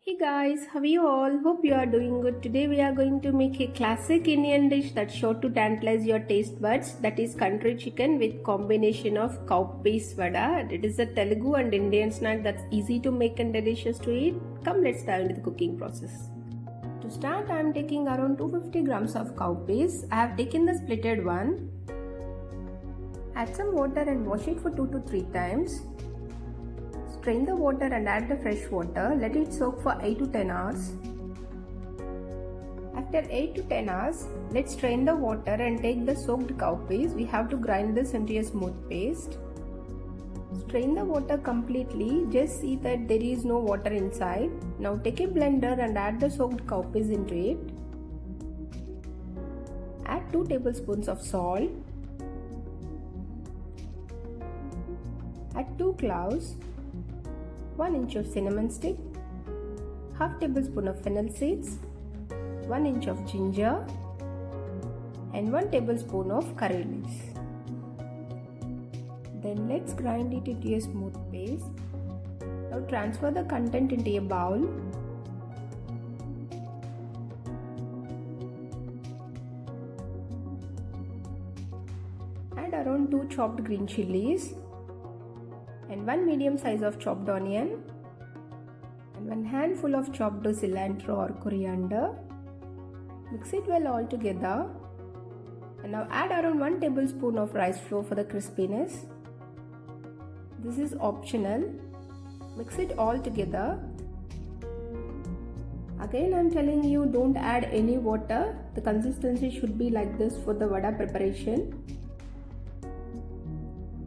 Hey guys, how are you all? Hope you are doing good. Today we are going to make a classic Indian dish that's sure to tantalize your taste buds. That is country chicken with combination of cowpeas vada. It is a Telugu and Indian snack that's easy to make and delicious to eat. Come, let's dive into the cooking process. To start, I am taking around 250 grams of cowpeas. I have taken the splitted one. Add some water and wash it for 2 to 3 times. Strain the water and add the fresh water. Let it soak for 8 to 10 hours. After 8 to 10 hours, let's strain the water and take the soaked cowpeas. We have to grind this into a smooth paste. Strain the water completely. Just see that there is no water inside. Now take a blender and add the soaked cowpeas into it. Add 2 tablespoons of salt. Add 2 cloves. 1 inch of cinnamon stick, half tablespoon of fennel seeds, 1 inch of ginger and 1 tablespoon of curry leaves. Then let's grind it into a smooth paste. Now transfer the content into a bowl. Add around 2 chopped green chilies and 1 medium size of chopped onion and 1 handful of chopped cilantro or coriander. Mix it well all together and now add around 1 tablespoon of rice flour for the crispiness. This is optional. Mix it all together. Again, I am telling you, don't add any water. The consistency should be like this for the vada preparation.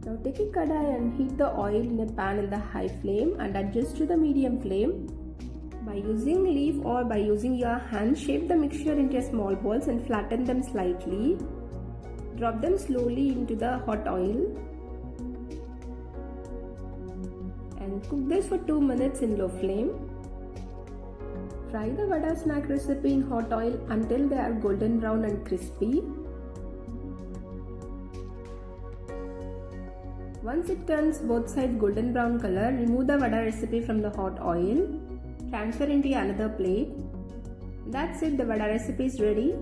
Now take a kadai and heat the oil in a pan in the high flame and adjust to the medium flame. By using leaf or by using your hand, shape the mixture into small balls and flatten them slightly. Drop them slowly into the hot oil and cook this for 2 minutes in low flame. Fry the vada snack recipe in hot oil until they are golden brown and crispy. Once it turns both sides golden brown color, remove the vada recipe from the hot oil. Transfer into another plate. That's it, the vada recipe is ready.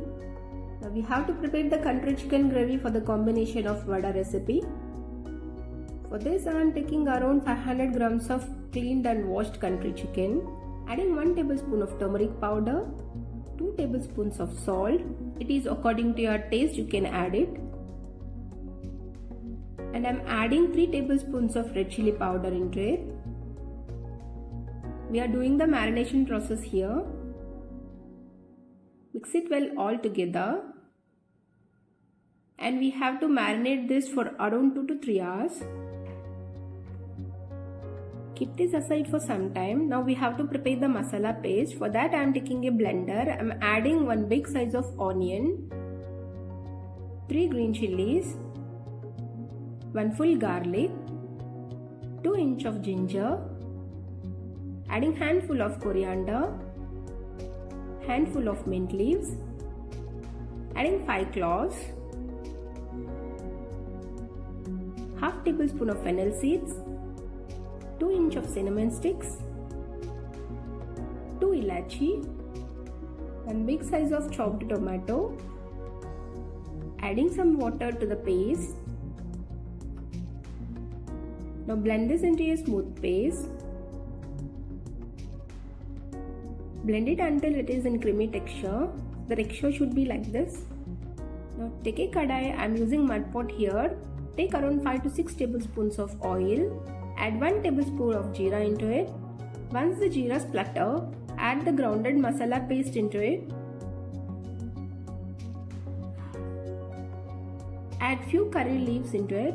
Now we have to prepare the country chicken gravy for the combination of vada recipe. For this I am taking around 500 grams of cleaned and washed country chicken. Adding 1 tablespoon of turmeric powder, 2 tablespoons of salt. It is according to your taste, you can add it. And I am adding 3 tablespoons of red chili powder into it. We are doing the marination process here. Mix it well all together. And we have to marinate this for around 2 to 3 hours. Keep this aside for some time. Now we have to prepare the masala paste. For that I am taking a blender. I am adding 1 big size of onion, 3 green chilies, 1 full garlic, 2 inch of ginger, adding handful of coriander, handful of mint leaves, adding 5 cloves, half tablespoon of fennel seeds, 2 inch of cinnamon sticks, 2 ilachi, 1 big size of chopped tomato, adding some water to the paste. Now blend this into a smooth paste. Blend it until it is in creamy texture. The texture should be like this. Now take a kadai. I am using mud pot here. Take around 5 to 6 tablespoons of oil. Add 1 tablespoon of jeera into it. Once the jeera splutter, add the grounded masala paste into it. Add few curry leaves into it.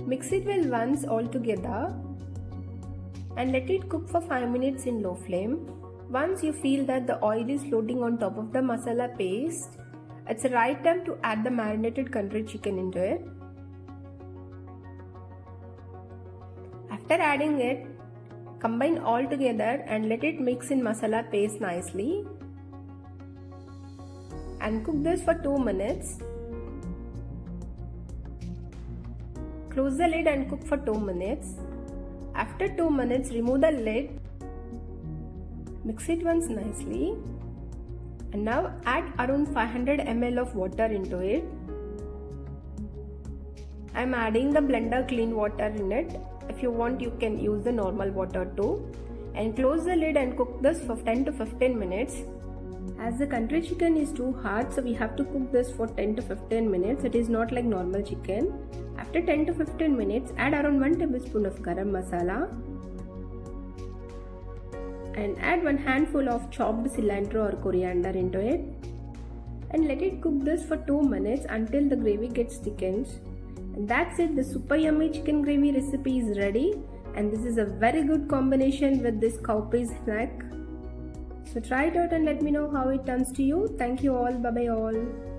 Mix it well once all together and let it cook for 5 minutes in low flame. Once you feel that the oil is floating on top of the masala paste, it's the right time to add the marinated country chicken into it. After adding it, combine all together and let it mix in masala paste nicely. And cook this for 2 minutes. Close the lid and cook for 2 minutes. After After 2 minutes, remove the lid. Mix it once nicely. And now add around 500 ml of water into it. I am adding the blender clean water in it. If you want, you can use the normal water too. And close the lid and cook this for 10 to 15 minutes. As the country chicken is too hard, so we have to cook this for 10 to 15 minutes. It is not like normal chicken. After 10 to 15 minutes, add around 1 tablespoon of garam masala. And add 1 handful of chopped cilantro or coriander into it. And let it cook this for 2 minutes until the gravy gets thickened. And that's it, the super yummy chicken gravy recipe is ready, and this is a very good combination with this cowpeas snack. So try it out and let me know how it turns to you. Thank you all. Bye bye all.